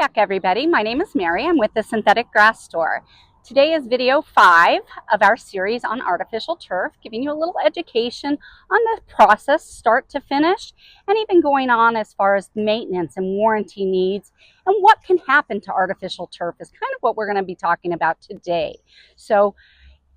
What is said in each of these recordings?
back, everybody. My name is Mary. I'm with the Synthetic Grass Store. Today is video 5 of our series on artificial turf, giving you a little education on the process start to finish, and even going on as far as maintenance and warranty needs and what can happen to artificial turf is kind of what we're going to be talking about today. So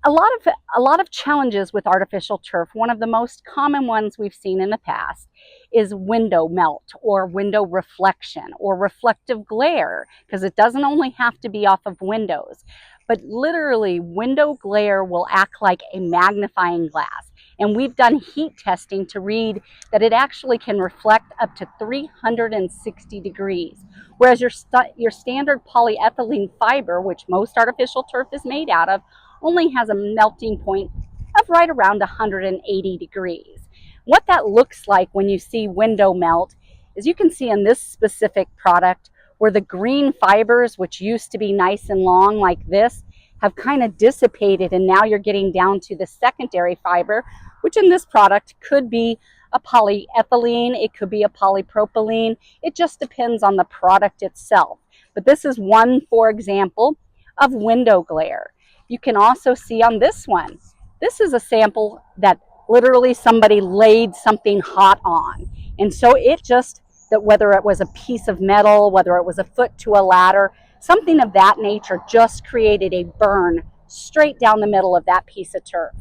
a lot of challenges with artificial turf. One of the most common ones we've seen in the past is window melt or window reflection or reflective glare, because it doesn't only have to be off of windows, but literally window glare will act like a magnifying glass. And we've done heat testing to read that it actually can reflect up to 360 degrees. Whereas your standard polyethylene fiber, which most artificial turf is made out of, only has a melting point of right around 180 degrees. What that looks like when you see window melt is you can see in this specific product where the green fibers, which used to be nice and long like this, have kind of dissipated, and now you're getting down to the secondary fiber, which in this product could be a polyethylene, it could be a polypropylene. It just depends on the product itself. But this is one, for example, of window glare. You can also see on this one, this is a sample that literally somebody laid something hot on. And so it just, that whether it was a piece of metal, whether it was a foot to a ladder, something of that nature just created a burn straight down the middle of that piece of turf.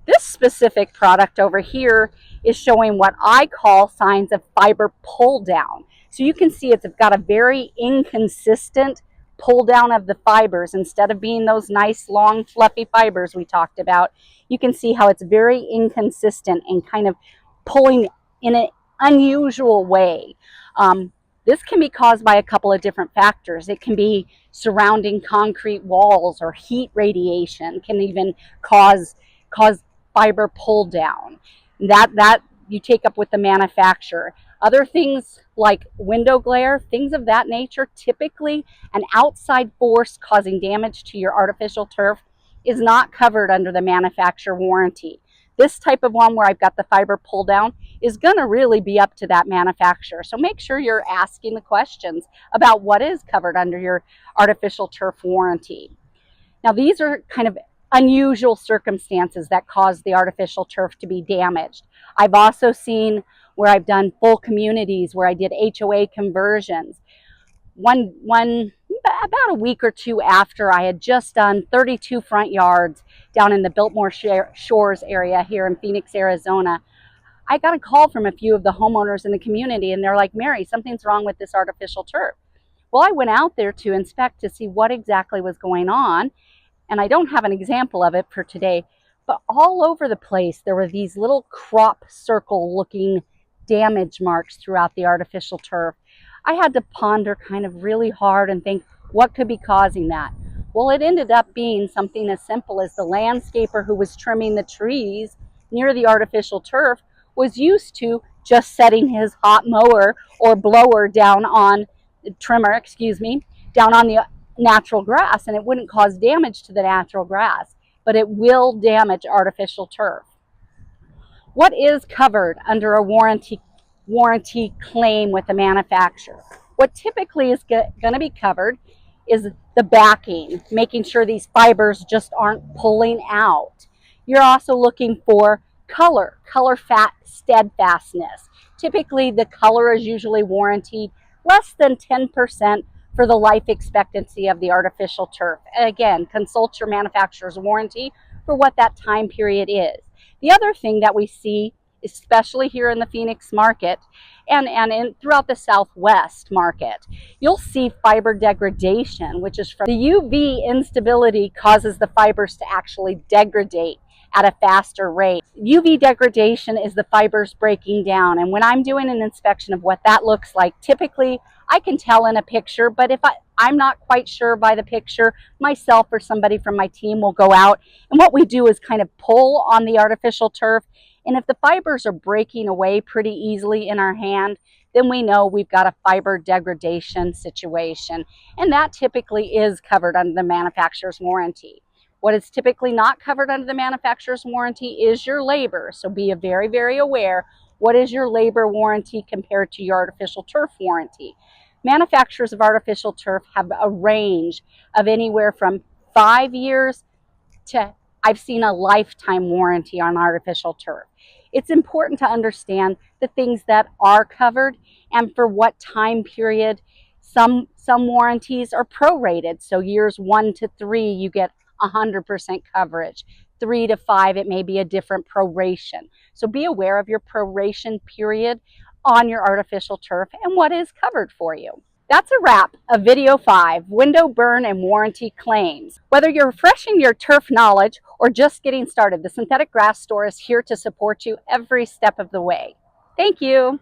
This specific product over here is showing what I call signs of fiber pull down. So you can see it's got a very inconsistent pull down of the fibers. Instead of being those nice long fluffy fibers we talked about, you can see how it's very inconsistent and kind of pulling in an unusual way. This can be caused by a couple of different factors. It can be surrounding concrete walls, or heat radiation can even cause fiber pull down. That you take up with the manufacturer. Other things like window glare, things of that nature, typically an outside force causing damage to your artificial turf is not covered under the manufacturer warranty. This type of one where I've got the fiber pull down is going to really be up to that manufacturer. So make sure you're asking the questions about what is covered under your artificial turf warranty. Now, these are kind of unusual circumstances that cause the artificial turf to be damaged. I've also seen where I've done full communities where I did HOA conversions. About a week or two after I had just done 32 front yards down in the Biltmore Shores area here in Phoenix, Arizona, I got a call from a few of the homeowners in the community, and they're like, "Mary, something's wrong with this artificial turf." Well, I went out there to inspect to see what exactly was going on, and I don't have an example of it for today, but all over the place there were these little crop circle looking damage marks throughout the artificial turf. I had to ponder kind of really hard and think, what could be causing that? Well, it ended up being something as simple as the landscaper who was trimming the trees near the artificial turf was used to just setting his hot mower or blower down on down on the natural grass, and it wouldn't cause damage to the natural grass, but it will damage artificial turf. What is covered under a warranty claim with the manufacturer? What typically is going to be covered is the backing, making sure these fibers just aren't pulling out. You're also looking for color steadfastness. Typically the color is usually warranted less than 10% for the life expectancy of the artificial turf. And again, consult your manufacturer's warranty for what that time period is. The other thing that we see, especially here in the Phoenix market and throughout the Southwest market, you'll see fiber degradation, which is from the UV instability causes the fibers to actually degrade at a faster rate. UV degradation is the fibers breaking down, and when I'm doing an inspection of what that looks like, typically I can tell in a picture, but if I'm not quite sure by the picture, myself or somebody from my team will go out, and what we do is kind of pull on the artificial turf, and if the fibers are breaking away pretty easily in our hand, then we know we've got a fiber degradation situation, and that typically is covered under the manufacturer's warranty. What is typically not covered under the manufacturer's warranty is your labor, so be very, very aware. What is your labor warranty compared to your artificial turf warranty? Manufacturers of artificial turf have a range of anywhere from 5 years to, I've seen a lifetime warranty on artificial turf. It's important to understand the things that are covered and for what time period. Some warranties are prorated, so years 1 to 3 you get 100% coverage. 3 to 5 it may be a different proration. So be aware of your proration period on your artificial turf and what is covered for you. That's a wrap of video 5, window burn and warranty claims. Whether you're refreshing your turf knowledge or just getting started, the Synthetic Grass Store is here to support you every step of the way. Thank you.